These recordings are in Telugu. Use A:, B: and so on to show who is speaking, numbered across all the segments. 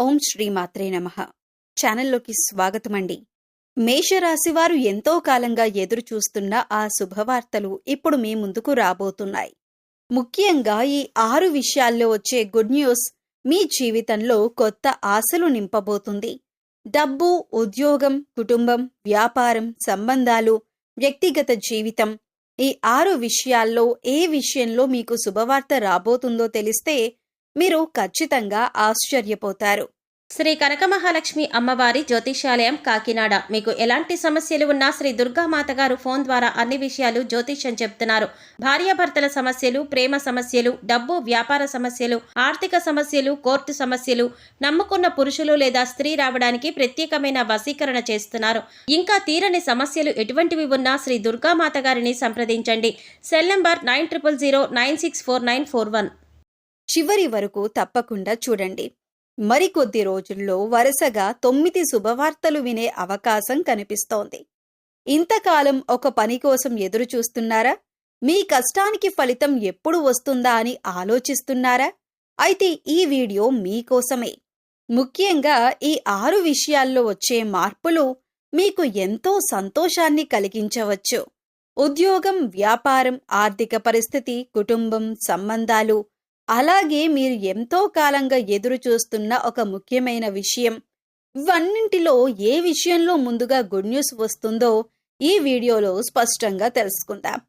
A: ఓం శ్రీమాత్రే నమః. ఛానల్లోకి స్వాగతమండి. మేషరాశి వారు ఎంతో కాలంగా ఎదురు చూస్తున్న ఆ శుభవార్తలు ఇప్పుడు మీ ముందుకు రాబోతున్నాయి. ముఖ్యంగా ఈ 6 విషయాల్లో వచ్చే గుడ్ న్యూస్ మీ జీవితంలో కొత్త ఆశలు నింపబోతుంది. డబ్బు, ఉద్యోగం, కుటుంబం, వ్యాపారం, సంబంధాలు, వ్యక్తిగత జీవితం, ఈ 6 విషయాల్లో ఏ విషయంలో మీకు శుభవార్త రాబోతుందో తెలిస్తే మీరు ఖచ్చితంగా ఆశ్చర్యపోతారు.
B: శ్రీ కనకమహాలక్ష్మి అమ్మవారి జ్యోతిష్యాలయం కాకినాడ. మీకు ఎలాంటి సమస్యలు ఉన్నా శ్రీ దుర్గామాత గారు ఫోన్ ద్వారా అన్ని విషయాలు జ్యోతిష్యం చెప్తున్నారు. భార్యాభర్తల సమస్యలు, ప్రేమ సమస్యలు, డబ్బు, వ్యాపార సమస్యలు, ఆర్థిక సమస్యలు, కోర్టు సమస్యలు, నమ్ముకున్న పురుషులు లేదా స్త్రీ రావడానికి ప్రత్యేకమైన వశీకరణ చేస్తున్నారు. ఇంకా తీరని సమస్యలు ఎటువంటివి ఉన్నా శ్రీ దుర్గామాత గారిని సంప్రదించండి. Cell number 9000964941.
A: చివరి వరకు తప్పకుండా చూడండి. మరికొద్ది రోజుల్లో వరుసగా 9 శుభవార్తలు వినే అవకాశం కనిపిస్తోంది. ఇంతకాలం ఒక పని కోసం ఎదురు చూస్తున్నారా? మీ కష్టానికి ఫలితం ఎప్పుడు వస్తుందా అని ఆలోచిస్తున్నారా? అయితే ఈ వీడియో మీకోసమే. ముఖ్యంగా ఈ 6 విషయాల్లో వచ్చే మార్పులు మీకు ఎంతో సంతోషాన్ని కలిగించవచ్చు. ఉద్యోగం, వ్యాపారం, ఆర్థిక పరిస్థితి, కుటుంబం, సంబంధాలు, అలాగే మీరు ఎంతో కాలంగా ఎదురు చూస్తున్న ఒక ముఖ్యమైన విషయం. ఇవన్నింటిలో ఏ విషయంలో ముందుగా గుడ్ న్యూస్ వస్తుందో ఈ వీడియోలో స్పష్టంగా తెలుసుకుందాం.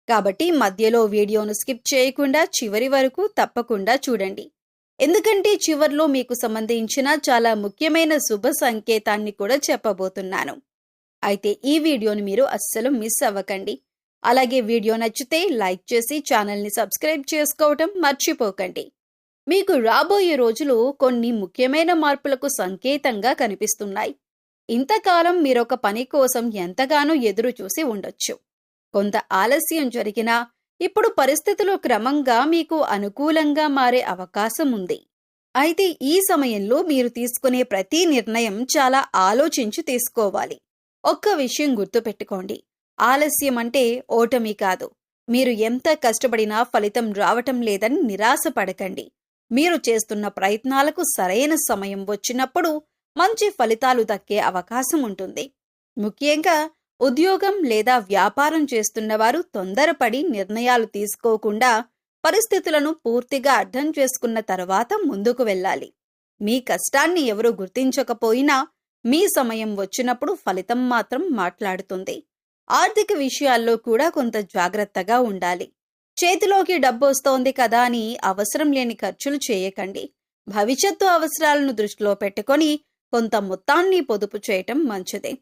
A: కాబట్టి మధ్యలో వీడియోను స్కిప్ చేయకుండా చివరి వరకు తప్పకుండా చూడండి. ఎందుకంటే చివర్లో మీకు సంబంధించిన చాలా ముఖ్యమైన శుభ సంకేతాన్ని కూడా చెప్పబోతున్నాను. అయితే ఈ వీడియోని మీరు అస్సలు మిస్ అవ్వకండి. అలాగే వీడియో నచ్చితే లైక్ చేసి ఛానల్ని సబ్స్క్రైబ్ చేసుకోవటం మర్చిపోకండి. మీకు రాబోయే రోజులు కొన్ని ముఖ్యమైన మార్పులకు సంకేతంగా కనిపిస్తున్నాయి. ఇంతకాలం మీరొక పని కోసం ఎంతగానో ఎదురు చూసి ఉండొచ్చు. కొంత ఆలస్యం జరిగినా ఇప్పుడు పరిస్థితులు క్రమంగా మీకు అనుకూలంగా మారే అవకాశం ఉంది. అయితే ఈ సమయంలో మీరు తీసుకునే ప్రతి నిర్ణయం చాలా ఆలోచించి తీసుకోవాలి. ఒక్క విషయం గుర్తుపెట్టుకోండి, ఆలస్యం అంటే ఓటమి కాదు. మీరు ఎంత కష్టపడినా ఫలితం రావటం లేదని నిరాశపడకండి. మీరు చేస్తున్న ప్రయత్నాలకు సరైన సమయం వచ్చినప్పుడు మంచి ఫలితాలు దక్కే అవకాశం ఉంటుంది. ముఖ్యంగా ఉద్యోగం లేదా వ్యాపారం చేస్తున్నవారు తొందరపడి నిర్ణయాలు తీసుకోకుండా పరిస్థితులను పూర్తిగా అర్థం చేసుకున్న తర్వాత ముందుకు వెళ్ళాలి. మీ కష్టాన్ని ఎవరూ గుర్తించకపోయినా మీ సమయం వచ్చినప్పుడు ఫలితం మాత్రం మాట్లాడుతుంది. ఆర్థిక విషయాల్లో కూడా కొంత జాగ్రత్తగా ఉండాలి. చేతిలోకి డబ్బు వస్తోంది కదా అని అవసరం లేని ఖర్చులు చేయకండి. భవిష్యత్తు అవసరాలను దృష్టిలో పెట్టుకొని కొంత మొత్తాన్ని పొదుపు చేయటం మంచిదే.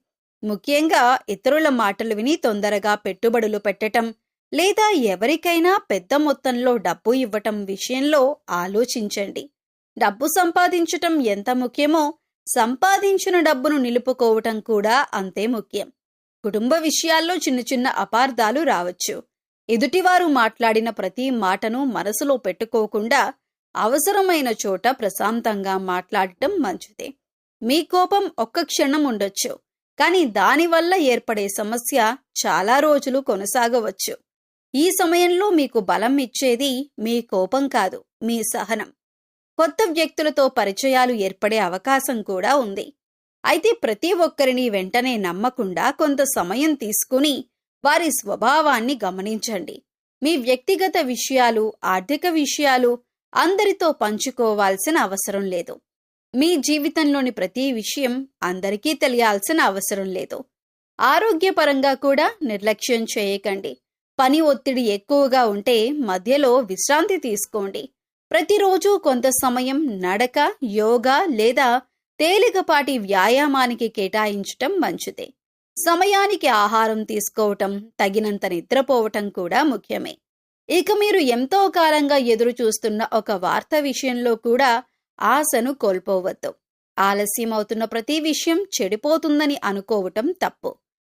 A: ముఖ్యంగా ఇతరుల మాటలు విని తొందరగా పెట్టుబడులు పెట్టటం లేదా ఎవరికైనా పెద్ద మొత్తంలో డబ్బు ఇవ్వటం విషయంలో ఆలోచించండి. డబ్బు సంపాదించటం ఎంత ముఖ్యమో సంపాదించిన డబ్బును నిలుపుకోవటం కూడా అంతే ముఖ్యం. కుటుంబ విషయాల్లో చిన్న చిన్న అపార్థాలు రావచ్చు. ఎదుటివారు మాట్లాడిన ప్రతి మాటను మనసులో పెట్టుకోకుండా అవసరమైన చోట ప్రశాంతంగా మాట్లాడటం మంచిదే. మీ కోపం ఒక్క క్షణం ఉండొచ్చు, కానీ దానివల్ల ఏర్పడే సమస్య చాలా రోజులు కొనసాగవచ్చు. ఈ సమయంలో మీకు బలం ఇచ్చేది మీ కోపం కాదు, మీ సహనం. కొత్త వ్యక్తులతో పరిచయాలు ఏర్పడే అవకాశం కూడా ఉంది. అయితే ప్రతి ఒక్కరిని వెంటనే నమ్మకుండా కొంత సమయం తీసుకుని వారి స్వభావాన్ని గమనించండి. మీ వ్యక్తిగత విషయాలు, ఆర్థిక విషయాలు అందరితో పంచుకోవాల్సిన అవసరం లేదు. మీ జీవితంలోని ప్రతి విషయం అందరికీ తెలియాల్సిన అవసరం లేదు. ఆరోగ్యపరంగా కూడా నిర్లక్ష్యం చేయకండి. పని ఒత్తిడి ఎక్కువగా ఉంటే మధ్యలో విశ్రాంతి తీసుకోండి. ప్రతిరోజు కొంత సమయం నడక, యోగా లేదా తేలికపాటి వ్యాయామానికి కేటాయించటం మంచిదే. సమయానికి ఆహారం తీసుకోవటం, తగినంత నిద్రపోవటం కూడా ముఖ్యమే. ఇక మీరు ఎంతో కాలంగా ఎదురు చూస్తున్న ఒక వార్త విషయంలో కూడా ఆశను కోల్పోవద్దు. ఆలస్యం అవుతున్న ప్రతి విషయం చెడిపోతుందని అనుకోవటం తప్పు.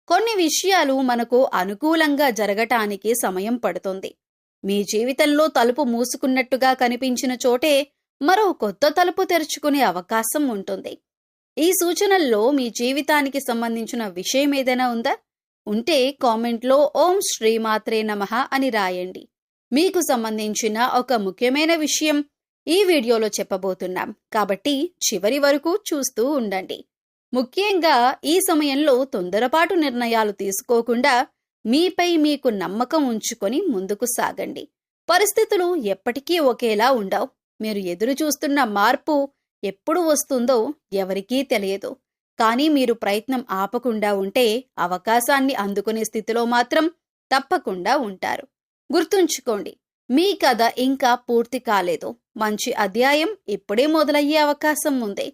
A: కొన్ని విషయాలు మనకు అనుకూలంగా జరగటానికి సమయం పడుతుంది. మీ జీవితంలో తలుపు మూసుకున్నట్టుగా కనిపించిన చోటే మరో కొత్త తలుపు తెరుచుకునే అవకాశం ఉంటుంది. ఈ సూచనల్లో మీ జీవితానికి సంబంధించిన విషయం ఏదైనా ఉందా? ఉంటే కామెంట్లో ఓం శ్రీమాత్రే నమః అని రాయండి. మీకు సంబంధించిన ఒక ముఖ్యమైన విషయం ఈ వీడియోలో చెప్పబోతున్నాం కాబట్టి చివరి వరకు చూస్తూ ఉండండి. ముఖ్యంగా ఈ సమయంలో తొందరపాటు నిర్ణయాలు తీసుకోకుండా మీపై మీకు నమ్మకం ఉంచుకొని ముందుకు సాగండి. పరిస్థితులు ఎప్పటికీ ఒకేలా ఉండవు. మీరు ఎదురు చూస్తున్న మార్పు ఎప్పుడు వస్తుందో ఎవరికీ తెలియదు. కానీ మీరు ప్రయత్నం ఆపకుండా ఉంటే అవకాశాన్ని అందుకునే స్థితిలో మాత్రం తప్పకుండా ఉంటారు. గుర్తుంచుకోండి, మీ కథ ఇంకా పూర్తి కాలేదు. మంచి అధ్యాయం ఇప్పుడే మొదలయ్యే అవకాశం ఉంది.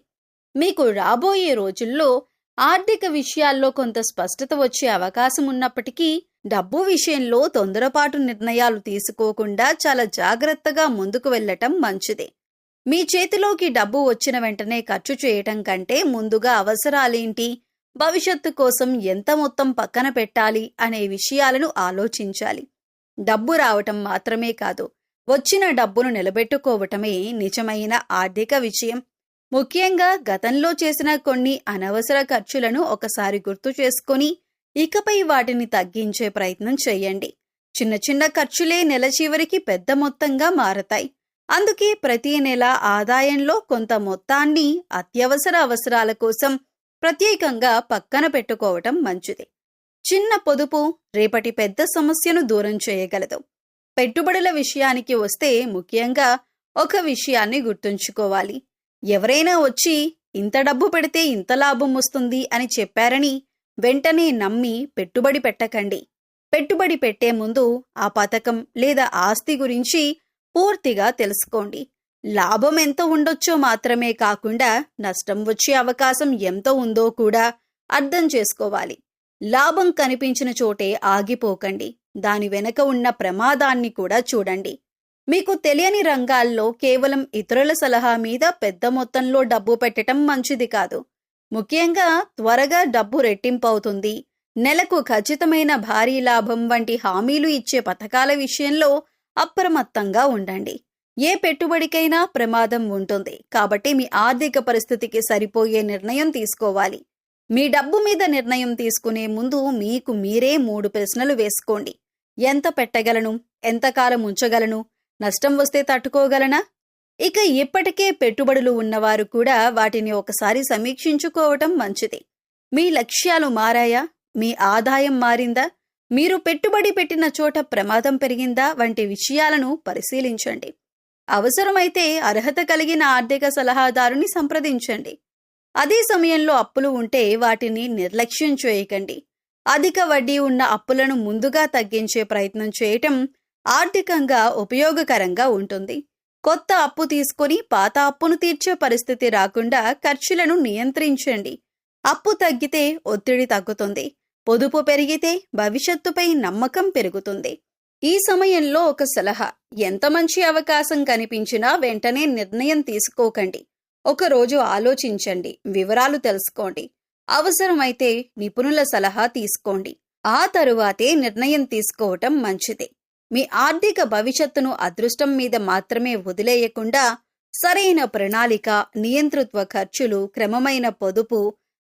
A: మీకు రాబోయే రోజుల్లో ఆర్థిక విషయాల్లో కొంత స్పష్టత వచ్చే అవకాశం ఉన్నప్పటికీ డబ్బు విషయంలో తొందరపాటు నిర్ణయాలు తీసుకోకుండా చాలా జాగ్రత్తగా ముందుకు వెళ్ళటం మంచిది. మీ చేతిలోకి డబ్బు వచ్చిన వెంటనే ఖర్చు చేయటం కంటే ముందుగా అవసరాలేంటి, భవిష్యత్తు కోసం ఎంత మొత్తం పక్కన పెట్టాలి అనే విషయాలను ఆలోచించాలి. డబ్బు రావటం మాత్రమే కాదు, వచ్చిన డబ్బును నిలబెట్టుకోవటమే నిజమైన ఆర్థిక విజయం. ముఖ్యంగా గతంలో చేసిన కొన్ని అనవసర ఖర్చులను ఒకసారి గుర్తు చేసుకొని ఇకపై వాటిని తగ్గించే ప్రయత్నం చేయండి. చిన్న చిన్న ఖర్చులే నెల చివరికి పెద్ద మొత్తంగా మారతాయి. అందుకే ప్రతి నెల ఆదాయంలో కొంత మొత్తాన్ని అత్యవసర అవసరాల కోసం ప్రత్యేకంగా పక్కన పెట్టుకోవటం మంచిది. చిన్న పొదుపు రేపటి పెద్ద సమస్యను దూరం చేయగలదు. పెట్టుబడుల విషయానికి వస్తే ముఖ్యంగా ఒక విషయాన్ని గుర్తుంచుకోవాలి. ఎవరైనా వచ్చి ఇంత డబ్బు పెడితే ఇంత లాభం వస్తుంది అని చెప్పారని వెంటనే నమ్మి పెట్టుబడి పెట్టకండి. పెట్టుబడి పెట్టే ముందు ఆ పథకం లేదా ఆస్తి గురించి పూర్తిగా తెలుసుకోండి. లాభం ఎంత ఉండొచ్చో మాత్రమే కాకుండా నష్టం వచ్చే అవకాశం ఎంత ఉందో కూడా అర్థం చేసుకోవాలి. లాభం కనిపించిన చోటే ఆగిపోకండి. దాని వెనక ఉన్న ప్రమాదాన్ని కూడా చూడండి. మీకు తెలియని రంగాల్లో కేవలం ఇతరుల సలహా మీద పెద్ద మొత్తంలో డబ్బు పెట్టడం మంచిది కాదు. ముఖ్యంగా త్వరగా డబ్బు రెట్టింపవుతుంది, నెలకు ఖచ్చితమైన భారీ లాభం వంటి హామీలు ఇచ్చే పథకాల విషయంలో అప్రమత్తంగా ఉండండి. ఏ పెట్టుబడికైనా ప్రమాదం ఉంటుంది. కాబట్టి మీ ఆర్థిక పరిస్థితికి సరిపోయే నిర్ణయం తీసుకోవాలి. మీ డబ్బు మీద నిర్ణయం తీసుకునే ముందు మీకు మీరే 3 ప్రశ్నలు వేసుకోండి. ఎంత పెట్టగలను, ఎంతకాలం ఉంచగలను, నష్టం వస్తే తట్టుకోగలనా? ఇక ఇప్పటికే పెట్టుబడులు ఉన్నవారు కూడా వాటిని ఒకసారి సమీక్షించుకోవటం మంచిది. మీ లక్ష్యాలు మారాయా? మీ ఆదాయం మారిందా? మీరు పెట్టుబడి పెట్టిన చోట ప్రమాదం పెరిగిందా? వంటి విషయాలను పరిశీలించండి. అవసరమైతే అర్హత కలిగిన ఆర్థిక సలహాదారుని సంప్రదించండి. అదే సమయంలో అప్పులు ఉంటే వాటిని నిర్లక్ష్యం చేయకండి. అధిక వడ్డీ ఉన్న అప్పులను ముందుగా తగ్గించే ప్రయత్నం చేయటం ఆర్థికంగా ఉపయోగకరంగా ఉంటుంది. కొత్త అప్పు తీసుకొని పాత అప్పును తీర్చే పరిస్థితి రాకుండా ఖర్చులను నియంత్రించండి. అప్పు తగ్గితే ఒత్తిడి తగ్గుతుంది. పొదుపు పెరిగితే భవిష్యత్తుపై నమ్మకం పెరుగుతుంది. ఈ సమయంలో ఒక సలహా: ఎంత మంచి అవకాశం కనిపించినా వెంటనే నిర్ణయం తీసుకోకండి. ఒకరోజు ఆలోచించండి, వివరాలు తెలుసుకోండి. అవసరమైతే నిపుణుల సలహా తీసుకోండి. ఆ తరువాతే నిర్ణయం తీసుకోవటం మంచిది. మీ ఆర్థిక భవిష్యత్తును అదృష్టం మీద మాత్రమే వదిలేయకుండా సరైన ప్రణాళిక, నియంతృత్వ ఖర్చులు, క్రమమైన పొదుపు,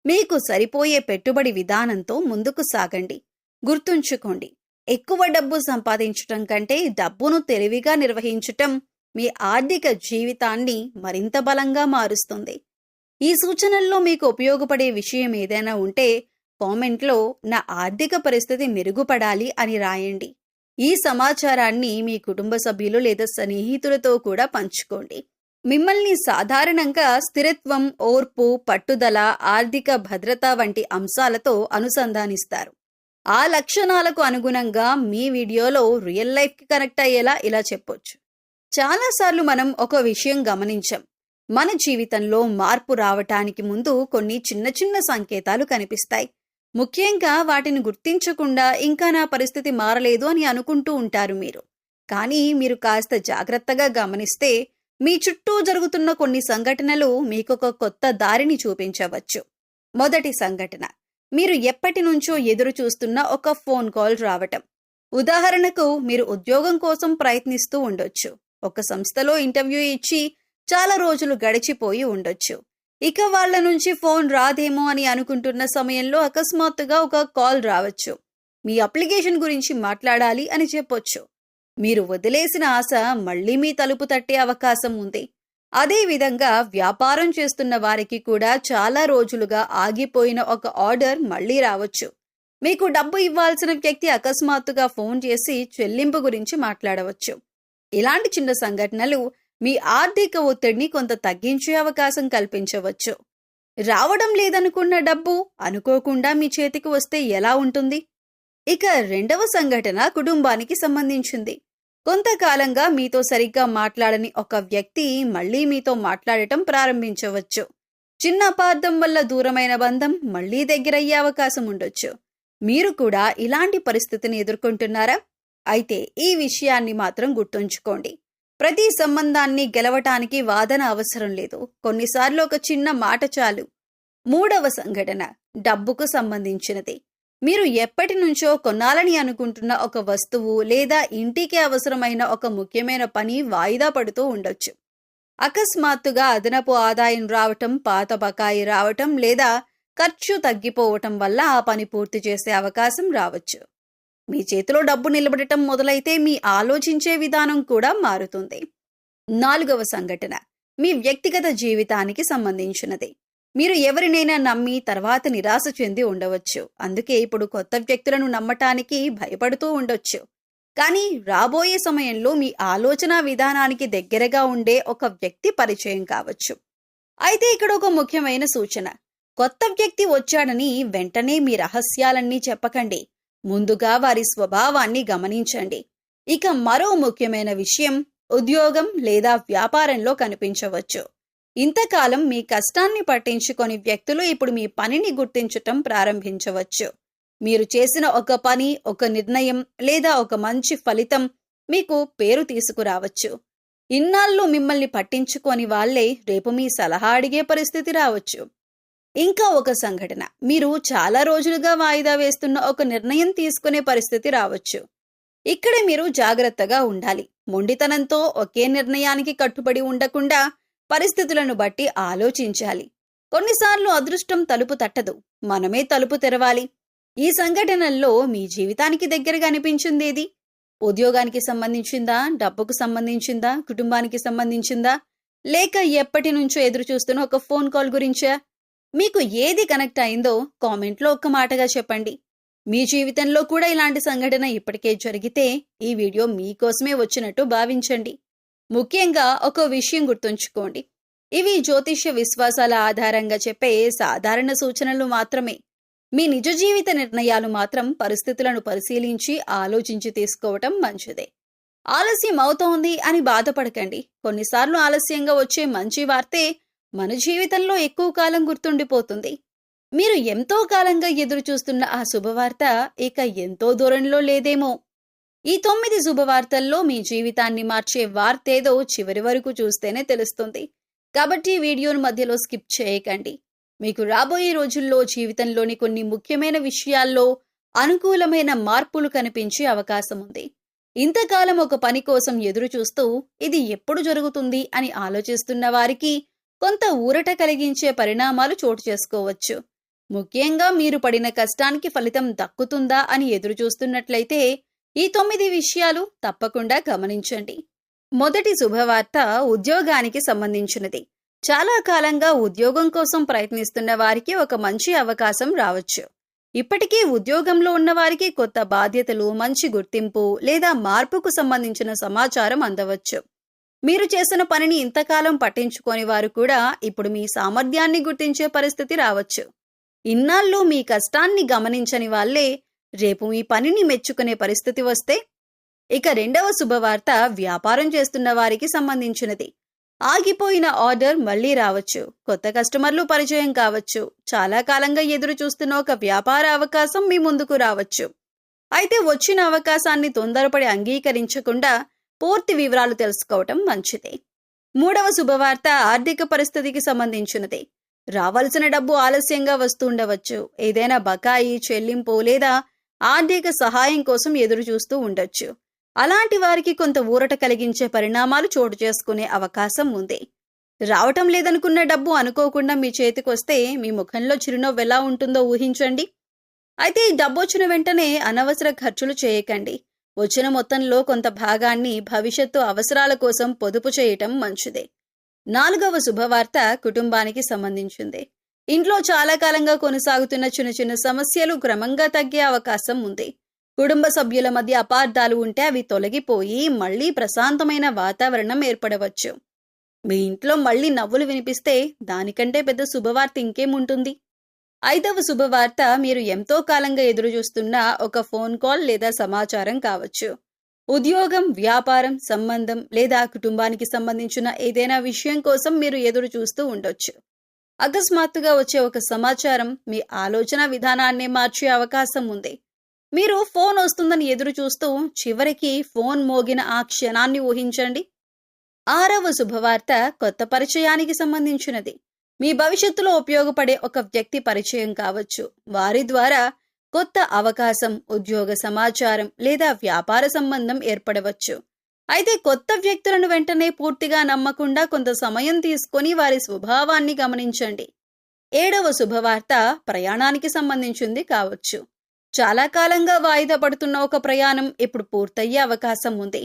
A: మీకు సరిపోయే పెట్టుబడి విధానంతో ముందుకు సాగండి. గుర్తుంచుకోండి, ఎక్కువ డబ్బు సంపాదించటం కంటే డబ్బును తెలివిగా నిర్వహించటం మీ ఆర్థిక జీవితాన్ని మరింత బలంగా మారుస్తుంది. ఈ సూచనల్లో మీకు ఉపయోగపడే విషయం ఏదైనా ఉంటే కామెంట్లో "నా ఆర్థిక పరిస్థితి మెరుగుపడాలి" అని రాయండి. ఈ సమాచారాన్ని మీ కుటుంబ సభ్యులు లేదా స్నేహితులతో కూడా పంచుకోండి. మిమ్మల్ని సాధారణంగా స్థిరత్వం, ఓర్పు, పట్టుదల, ఆర్థిక భద్రత వంటి అంశాలతో అనుసంధానిస్తారు. ఆ లక్షణాలకు అనుగుణంగా మీ వీడియోలో రియల్ లైఫ్కి కనెక్ట్ అయ్యేలా ఇలా చెప్పొచ్చు. చాలాసార్లు మనం ఒక విషయం గమనించాం. మన జీవితంలో మార్పు రావటానికి ముందు కొన్ని చిన్న చిన్న సంకేతాలు కనిపిస్తాయి. ముఖ్యంగా వాటిని గుర్తించకుండా ఇంకా నా పరిస్థితి మారలేదు అని అనుకుంటూ ఉంటారు మీరు. కానీ మీరు కాస్త జాగ్రత్తగా గమనిస్తే మీ చుట్టూ జరుగుతున్న కొన్ని సంఘటనలు మీకొక కొత్త దారిని చూపించవచ్చు. మొదటి సంఘటన: మీరు ఎప్పటి నుంచో ఎదురు చూస్తున్న ఒక ఫోన్ కాల్ రావటం. ఉదాహరణకు, మీరు ఉద్యోగం కోసం ప్రయత్నిస్తూ ఉండొచ్చు. ఒక సంస్థలో ఇంటర్వ్యూ ఇచ్చి చాలా రోజులు గడిచిపోయి ఉండొచ్చు. ఇక వాళ్ళ నుంచి ఫోన్ రాదేమో అని అనుకుంటున్న సమయంలో అకస్మాత్తుగా ఒక కాల్ రావచ్చు. మీ అప్లికేషన్ గురించి మాట్లాడాలి అని చెప్పొచ్చు. మీరు వదిలేసిన ఆశ మళ్లీ మీ తలుపు తట్టే అవకాశం ఉంది. అదేవిధంగా వ్యాపారం చేస్తున్న వారికి కూడా చాలా రోజులుగా ఆగిపోయిన ఒక ఆర్డర్ మళ్ళీ రావచ్చు. మీకు డబ్బు ఇవ్వాల్సిన వ్యక్తి అకస్మాత్తుగా ఫోన్ చేసి చెల్లింపు గురించి మాట్లాడవచ్చు. ఇలాంటి చిన్న సంఘటనలు మీ ఆర్థిక ఒత్తిడిని కొంత తగ్గించే అవకాశం కల్పించవచ్చు. రావడం లేదనుకున్న డబ్బు అనుకోకుండా మీ చేతికి వస్తే ఎలా ఉంటుంది? ఇక రెండవ సంఘటన కుటుంబానికి సంబంధించింది. కొంతకాలంగా మీతో సరిగ్గా మాట్లాడని ఒక వ్యక్తి మళ్ళీ మీతో మాట్లాడటం ప్రారంభించవచ్చు. చిన్న అపార్థం వల్ల దూరమైన బంధం మళ్ళీ దగ్గరయ్యే అవకాశం ఉండొచ్చు. మీరు కూడా ఇలాంటి పరిస్థితిని ఎదుర్కొంటున్నారా? అయితే ఈ విషయాన్ని మాత్రం గుర్తుంచుకోండి. ప్రతి సంబంధాన్ని గెలవటానికి వాదన అవసరం లేదు. కొన్నిసార్లు ఒక చిన్న మాట చాలు. మూడవ సంఘటన డబ్బుకు సంబంధించినది. మీరు ఎప్పటి నుంచో కొనాలని అనుకుంటున్న ఒక వస్తువు లేదా ఇంటికి అవసరమైన ఒక ముఖ్యమైన పని వాయిదా పడుతూ ఉండొచ్చు. అకస్మాత్తుగా అదనపు ఆదాయం రావటం, పాత బకాయి రావటం లేదా ఖర్చు తగ్గిపోవటం వల్ల ఆ పని పూర్తి చేసే అవకాశం రావచ్చు. మీ చేతిలో డబ్బు నిలబడటం మొదలైతే మీ ఆలోచించే విధానం కూడా మారుతుంది. నాలుగవ సంఘటన మీ వ్యక్తిగత జీవితానికి సంబంధించినది. మీరు ఎవరినైనా నమ్మి తర్వాత నిరాశ చెంది ఉండవచ్చు. అందుకే ఇప్పుడు కొత్త వ్యక్తులను నమ్మటానికి భయపడుతూ ఉండొచ్చు. కానీ రాబోయే సమయంలో మీ ఆలోచన విధానానికి దగ్గరగా ఉండే ఒక వ్యక్తి పరిచయం కావచ్చు. అయితే ఇక్కడ ఒక ముఖ్యమైన సూచన. కొత్త వ్యక్తి వచ్చాడని వెంటనే మీ రహస్యాలన్నీ చెప్పకండి. ముందుగా వారి స్వభావాన్ని గమనించండి. ఇక మరో ముఖ్యమైన విషయం, ఉద్యోగం లేదా వ్యాపారంలో కనిపించవచ్చు. ఇంతకాలం మీ కష్టాన్ని పట్టించుకొని వ్యక్తులు ఇప్పుడు మీ పనిని గుర్తించటం ప్రారంభించవచ్చు. మీరు చేసిన ఒక పని, ఒక నిర్ణయం లేదా ఒక మంచి ఫలితం మీకు పేరు తీసుకురావచ్చు. ఇన్నాళ్ళు మిమ్మల్ని పట్టించుకొని వాళ్లే రేపు మీ సలహా అడిగే పరిస్థితి రావచ్చు. ఇంకా ఒక సంఘటన, మీరు చాలా రోజులుగా వాయిదా వేస్తున్న ఒక నిర్ణయం తీసుకునే పరిస్థితి రావచ్చు. ఇక్కడ మీరు జాగ్రత్తగా ఉండాలి. మొండితనంతో ఒకే నిర్ణయానికి కట్టుబడి ఉండకుండా పరిస్థితులను బట్టి ఆలోచించాలి. కొన్నిసార్లు అదృష్టం తలుపు తట్టదు, మనమే తలుపు తెరవాలి. ఈ సంఘటనల్లో మీ జీవితానికి దగ్గరగా అనిపించిందేది? ఉద్యోగానికి సంబంధించిందా, డబ్బుకు సంబంధించిందా, కుటుంబానికి సంబంధించిందా, లేక ఎప్పటి నుంచో ఎదురు చూస్తున్న ఒక ఫోన్ కాల్ గురించా? మీకు ఏది కనెక్ట్ అయిందో కామెంట్లో ఒక్క మాటగా చెప్పండి. మీ జీవితంలో కూడా ఇలాంటి సంఘటన ఇప్పటికే జరిగితే ఈ వీడియో మీకోసమే వచ్చినట్టు భావించండి. ముఖ్యంగా ఒక విషయం గుర్తుంచుకోండి, ఇవి జ్యోతిష్య విశ్వాసాల ఆధారంగా చెప్పే సాధారణ సూచనలు మాత్రమే. మీ నిజ జీవిత నిర్ణయాలు మాత్రం పరిస్థితులను పరిశీలించి ఆలోచించి తీసుకోవటం మంచిదే. ఆలస్యం అవుతోంది అని బాధపడకండి. కొన్నిసార్లు ఆలస్యంగా వచ్చే మంచి వార్తే మన జీవితంలో ఎక్కువ కాలం గుర్తుండిపోతుంది. మీరు ఎంతో కాలంగా ఎదురు చూస్తున్న ఆ శుభవార్త ఇక ఎంతో దూరంలో లేదేమో. ఈ 9 శుభవార్తల్లో మీ జీవితాన్ని మార్చే వార్తేదో చివరి వరకు చూస్తేనే తెలుస్తుంది. కాబట్టి వీడియోను మధ్యలో స్కిప్ చేయకండి. మీకు రాబోయే రోజుల్లో జీవితంలోని కొన్ని ముఖ్యమైన విషయాల్లో అనుకూలమైన మార్పులు కనిపించే అవకాశం ఉంది. ఇంతకాలం ఒక పని కోసం ఎదురు చూస్తూ ఇది ఎప్పుడు జరుగుతుంది అని ఆలోచిస్తున్న వారికి కొంత ఊరట కలిగించే పరిణామాలు చోటు చేసుకోవచ్చు. ముఖ్యంగా మీరు పడిన కష్టానికి ఫలితం దక్కుతుందా అని ఎదురు చూస్తున్నట్లయితే ఈ 9 విషయాలు తప్పకుండా గమనించండి. మొదటి శుభవార్త ఉద్యోగానికి సంబంధించినది. చాలా కాలంగా ఉద్యోగం కోసం ప్రయత్నిస్తున్న వారికి ఒక మంచి అవకాశం రావచ్చు. ఇప్పటికీ ఉద్యోగంలో ఉన్న వారికి కొత్త బాధ్యతలు, మంచి గుర్తింపు లేదా మార్పుకు సంబంధించిన సమాచారం అందవచ్చు. మీరు చేసిన పనిని ఇంతకాలం పట్టించుకోని వారు కూడా ఇప్పుడు మీ సామర్థ్యాన్ని గుర్తించే పరిస్థితి రావచ్చు. ఇన్నాళ్ళు మీ కష్టాన్ని గమనించని వాళ్లే రేపు మీ పనిని మెచ్చుకునే పరిస్థితి వస్తే. ఇక రెండవ శుభవార్త వ్యాపారం చేస్తున్న వారికి సంబంధించినది. ఆగిపోయిన ఆర్డర్ మళ్లీ రావచ్చు. కొత్త కస్టమర్లు పరిచయం కావచ్చు. చాలా కాలంగా ఎదురు చూస్తున్న ఒక వ్యాపార అవకాశం మీ ముందుకు రావచ్చు. అయితే వచ్చిన అవకాశాన్ని తొందరపడి అంగీకరించకుండా పూర్తి వివరాలు తెలుసుకోవటం మంచిదే. మూడవ శుభవార్త ఆర్థిక పరిస్థితికి సంబంధించినది. రావాల్సిన డబ్బు ఆలస్యంగా వస్తుండవచ్చు. ఏదైనా బకాయి, చెల్లింపు లేదా ఆర్థిక సహాయం కోసం ఎదురు చూస్తూ ఉండొచ్చు. అలాంటి వారికి కొంత ఊరట కలిగించే పరిణామాలు చోటు చేసుకునే అవకాశం ఉంది. రావటం లేదనుకున్న డబ్బు అనుకోకుండా మీ చేతికొస్తే మీ ముఖంలో చిరునవ్వు ఎలా ఉంటుందో ఊహించండి. అయితే ఈ డబ్బు వచ్చిన వెంటనే అనవసర ఖర్చులు చేయకండి. వచ్చిన మొత్తంలో కొంత భాగాన్ని భవిష్యత్తు అవసరాల కోసం పొదుపు చేయటం మంచిదే. 4వ శుభవార్త కుటుంబానికి సంబంధించింది. ఇంట్లో చాలా కాలంగా కొనసాగుతున్న చిన్న చిన్న సమస్యలు క్రమంగా తగ్గే అవకాశం ఉంది. కుటుంబ సభ్యుల మధ్య అపార్థాలు ఉంటే అవి తొలగిపోయి మళ్లీ ప్రశాంతమైన వాతావరణం ఏర్పడవచ్చు. మీ ఇంట్లో మళ్లీ నవ్వులు వినిపిస్తే దానికంటే పెద్ద శుభవార్త ఇంకేముంటుంది? 5వ శుభవార్త మీరు ఎంతో కాలంగా ఎదురుచూస్తున్న ఒక ఫోన్ కాల్ లేదా సమాచారం కావచ్చు. ఉద్యోగం, వ్యాపారం, సంబంధం లేదా కుటుంబానికి సంబంధించిన ఏదైనా విషయం కోసం మీరు ఎదురు చూస్తూ ఉండొచ్చు. అకస్మాత్తుగా వచ్చే ఒక సమాచారం మీ ఆలోచన విధానాన్నే మార్చే అవకాశం ఉంది. మీరు ఫోన్ వస్తుందని ఎదురు చూస్తూ చివరికి ఫోన్ మోగిన ఆ క్షణాన్ని ఊహించండి. 6వ శుభవార్త కొత్త పరిచయానికి సంబంధించినది. మీ భవిష్యత్తులో ఉపయోగపడే ఒక వ్యక్తి పరిచయం కావచ్చు. వారి ద్వారా కొత్త అవకాశం, ఉద్యోగ సమాచారం లేదా వ్యాపార సంబంధం ఏర్పడవచ్చు. అయితే కొత్త వ్యక్తులను వెంటనే పూర్తిగా నమ్మకుండా కొంత సమయం తీసుకొని వారి స్వభావాన్ని గమనించండి. 7వ శుభవార్త ప్రయాణానికి సంబంధించింది కావచ్చు. చాలా కాలంగా వాయిదా పడుతున్న ఒక ప్రయాణం ఇప్పుడు పూర్తయ్యే అవకాశం ఉంది.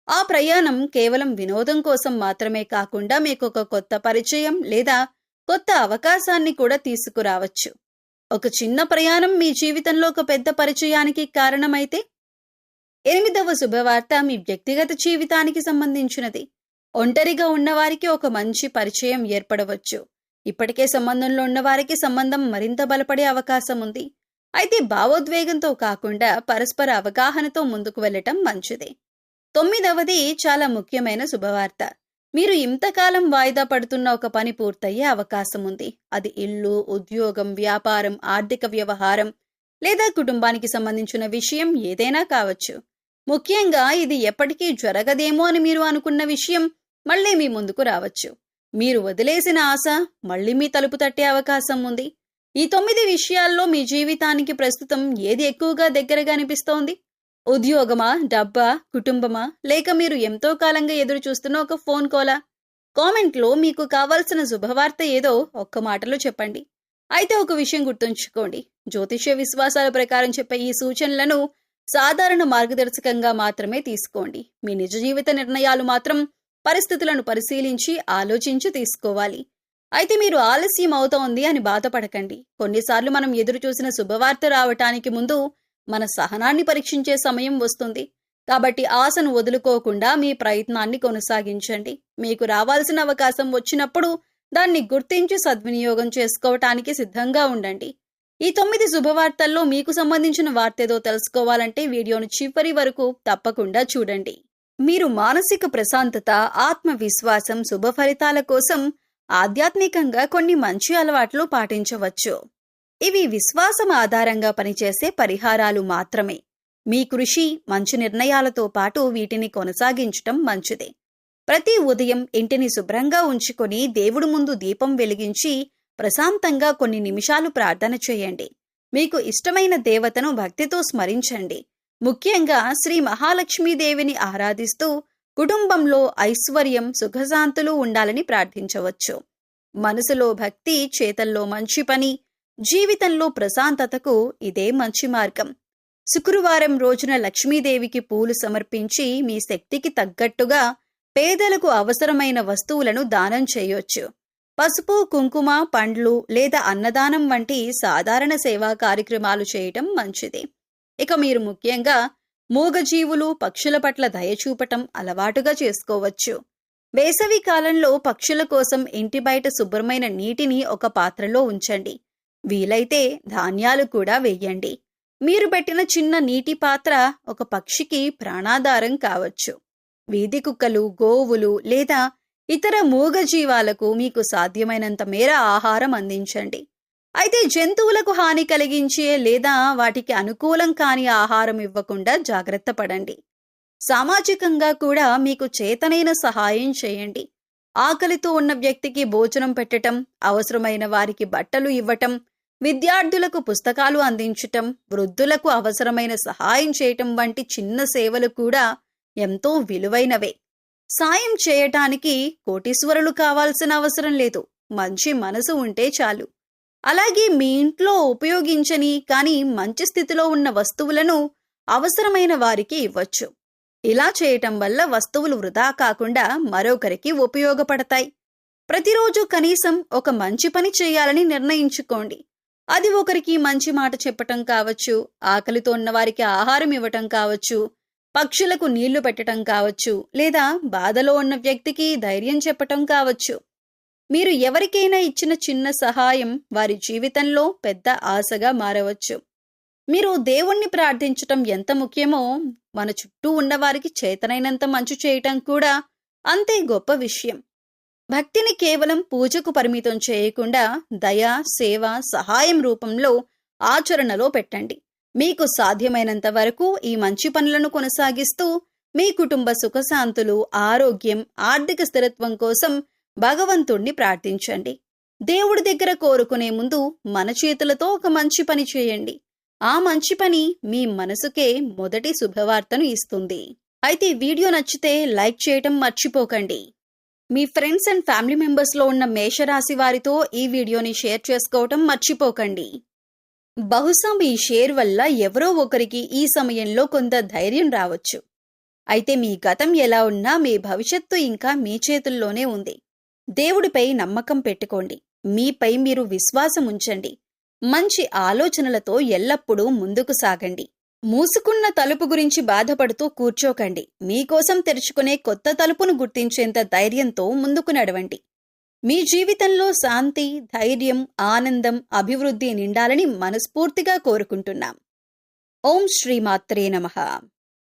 A: ఆ ప్రయాణం కేవలం వినోదం కోసం మాత్రమే కాకుండా మీకు ఒక కొత్త పరిచయం లేదా కొత్త అవకాశాన్ని కూడా తీసుకురావచ్చు. ఒక చిన్న ప్రయాణం మీ జీవితంలో ఒక పెద్ద పరిచయానికి కారణమైతే 8వ శుభవార్త మీ వ్యక్తిగత జీవితానికి సంబంధించినది. ఒంటరిగా ఉన్నవారికి ఒక మంచి పరిచయం ఏర్పడవచ్చు. ఇప్పటికే సంబంధంలో ఉన్నవారికి సంబంధం మరింత బలపడే అవకాశం ఉంది. అయితే భావోద్వేగంతో కాకుండా పరస్పర అవగాహనతో ముందుకు వెళ్ళటం మంచిది. 9వది చాలా ముఖ్యమైన శుభవార్త. మీరు ఇంతకాలం వాయిదా పడుతున్న ఒక పని పూర్తయ్యే అవకాశం ఉంది. అది ఇల్లు, ఉద్యోగం, వ్యాపారం, ఆర్థిక వ్యవహారం లేదా కుటుంబానికి సంబంధించిన విషయం ఏదైనా కావచ్చు. ముఖ్యంగా ఇది ఎప్పటికీ జరగదేమో అని మీరు అనుకున్న విషయం మళ్లీ మీ ముందుకు రావచ్చు. మీరు వదిలేసిన ఆశ మళ్లీ మీ తలుపు తట్టే అవకాశం ఉంది. ఈ 9 విషయాల్లో మీ జీవితానికి ప్రస్తుతం ఏది ఎక్కువగా దగ్గరగా అనిపిస్తోంది? ఉద్యోగమా, డబ్బా, కుటుంబమా, లేక మీరు ఎంతో కాలంగా ఎదురు చూస్తున్న ఒక ఫోన్ కాలా? కామెంట్లో మీకు కావాల్సిన శుభవార్త ఏదో ఒక్క మాటలో చెప్పండి. అయితే ఒక విషయం గుర్తుంచుకోండి, జ్యోతిష్య విశ్వాసాల ప్రకారం చెప్పే ఈ సూచనలను సాధారణ మార్గదర్శకంగా మాత్రమే తీసుకోండి. మీ నిజ జీవిత నిర్ణయాలు మాత్రం పరిస్థితులను పరిశీలించి ఆలోచించి తీసుకోవాలి. అయితే మీరు ఆలస్యం అవుతోంది అని బాధపడకండి. కొన్నిసార్లు మనం ఎదురు చూసిన శుభవార్త రావటానికి ముందు మన సహనాన్ని పరీక్షించే సమయం వస్తుంది. కాబట్టి ఆశను వదులుకోకుండా మీ ప్రయత్నాన్ని కొనసాగించండి. మీకు రావాల్సిన అవకాశం వచ్చినప్పుడు దాన్ని గుర్తించి సద్వినియోగం చేసుకోవటానికి సిద్ధంగా ఉండండి. ఈ 9 శుభవార్తల్లో మీకు సంబంధించిన వార్తేదో తెలుసుకోవాలంటే వీడియోను చివరి వరకు తప్పకుండా చూడండి. మీరు మానసిక ప్రశాంతత, ఆత్మవిశ్వాసం, శుభ ఫలితాల కోసం ఆధ్యాత్మికంగా కొన్ని మంచి అలవాట్లు పాటించవచ్చు. ఇవి విశ్వాసం ఆధారంగా పనిచేసే పరిహారాలు మాత్రమే. మీ కృషి, మంచి నిర్ణయాలతో పాటు వీటిని కొనసాగించటం మంచిదే. ప్రతి ఉదయం ఇంటిని శుభ్రంగా ఉంచుకొని దేవుడి ముందు దీపం వెలిగించి ప్రశాంతంగా కొన్ని నిమిషాలు ప్రార్థన చేయండి. మీకు ఇష్టమైన దేవతను భక్తితో స్మరించండి. ముఖ్యంగా శ్రీ మహాలక్ష్మీదేవిని ఆరాధిస్తూ కుటుంబంలో ఐశ్వర్యం, సుఖశాంతులు ఉండాలని ప్రార్థించవచ్చు. మనసులో భక్తి, చేతల్లో మంచి పని, జీవితంలో ప్రశాంతతకు ఇదే మంచి మార్గం. శుక్రవారం రోజున లక్ష్మీదేవికి పూలు సమర్పించి మీ శక్తికి తగ్గట్టుగా పేదలకు అవసరమైన వస్తువులను దానం చేయొచ్చు. పసుపు, కుంకుమ, పండ్లు లేదా అన్నదానం వంటి సాధారణ సేవా కార్యక్రమాలు చేయటం మంచిది. ఇక మీరు ముఖ్యంగా మూగజీవులు, పక్షుల పట్ల దయ చూపటం అలవాటుగా చేసుకోవచ్చు. వేసవి కాలంలో పక్షుల కోసం ఇంటి బయట శుభ్రమైన నీటిని ఒక పాత్రలో ఉంచండి. వీలైతే ధాన్యాలు కూడా వేయండి. మీరు పెట్టిన చిన్న నీటి పాత్ర ఒక పక్షికి ప్రాణాధారం కావచ్చు. వీధి కుక్కలు, గోవులు లేదా ఇతర మూగజీవాలకు మీకు సాధ్యమైనంత మేర ఆహారం అందించండి. అయితే జంతువులకు హాని కలిగించే లేదా వాటికి అనుకూలం కాని ఆహారం ఇవ్వకుండా జాగ్రత్త పడండి. సామాజికంగా కూడా మీకు చేతనైన సహాయం చేయండి. ఆకలితో ఉన్న వ్యక్తికి భోజనం పెట్టటం, అవసరమైన వారికి బట్టలు ఇవ్వటం, విద్యార్థులకు పుస్తకాలు అందించటం, వృద్ధులకు అవసరమైన సహాయం చేయటం వంటి చిన్న సేవలు కూడా ఎంతో విలువైనవే. సాయం చేయటానికి కోటీశ్వరులు కావాల్సిన అవసరం లేదు. మంచి మనసు ఉంటే చాలు. అలాగే మీ ఇంట్లో ఉపయోగించని కానీ మంచి స్థితిలో ఉన్న వస్తువులను అవసరమైన వారికి ఇవ్వచ్చు. ఇలా చేయటం వల్ల వస్తువులు వృధా కాకుండా మరొకరికి ఉపయోగపడతాయి. ప్రతిరోజు కనీసం ఒక మంచి పని చేయాలని నిర్ణయించుకోండి. అది ఒకరికి మంచి మాట చెప్పటం కావచ్చు, ఆకలితో ఉన్న వారికి ఆహారం ఇవ్వటం కావచ్చు, పక్షులకు నీళ్లు పెట్టటం కావచ్చు, లేదా బాధలో ఉన్న వ్యక్తికి ధైర్యం చెప్పటం కావచ్చు. మీరు ఎవరికైనా ఇచ్చిన చిన్న సహాయం వారి జీవితంలో పెద్ద ఆశగా మారవచ్చు. మీరు దేవుణ్ణి ప్రార్థించటం ఎంత ముఖ్యమో, మన చుట్టూ ఉన్నవారికి చేతనైనంత మంచి చేయటం కూడా అంతే గొప్ప విషయం. భక్తిని కేవలం పూజకు పరిమితం చేయకుండా దయ, సేవ, సహాయం రూపంలో ఆచరణలో పెట్టండి. మీకు సాధ్యమైనంత వరకు ఈ మంచి పనులను కొనసాగిస్తూ మీ కుటుంబ సుఖశాంతులు, ఆరోగ్యం, ఆర్థిక స్థిరత్వం కోసం భగవంతుణ్ణి ప్రార్థించండి. దేవుడి దగ్గర కోరుకునే ముందు మన చేతులతో ఒక మంచి పని చేయండి. ఆ మంచి పని మీ మనసుకే మొదటి శుభవార్తను ఇస్తుంది. అయితే ఈ వీడియో నచ్చితే లైక్ చేయటం మర్చిపోకండి. మీ ఫ్రెండ్స్ అండ్ ఫ్యామిలీ మెంబర్స్లో ఉన్న మేషరాశి వారితో ఈ వీడియోని షేర్ చేసుకోవటం మర్చిపోకండి. బహుశా మీ షేర్ వల్ల ఎవరో ఒకరికి ఈ సమయంలో కొంత ధైర్యం రావచ్చు. అయితే మీ గతం ఎలా ఉన్నా మీ భవిష్యత్తు ఇంకా మీ చేతుల్లోనే ఉంది. దేవుడిపై నమ్మకం పెట్టుకోండి. మీపై మీరు విశ్వాసం ఉంచండి. మంచి ఆలోచనలతో ఎల్లప్పుడూ ముందుకు సాగండి. మూసుకున్న తలుపు గురించి బాధపడుతూ కూర్చోకండి. మీకోసం తెరుచుకునే కొత్త తలుపును గుర్తించేంత ధైర్యంతో ముందుకు నడవండి. మీ జీవితంలో శాంతి, ధైర్యం, ఆనందం, అభివృద్ధి నిండాలని మనస్ఫూర్తిగా కోరుకుంటున్నాం. ఓం శ్రీమాత్రే నమః.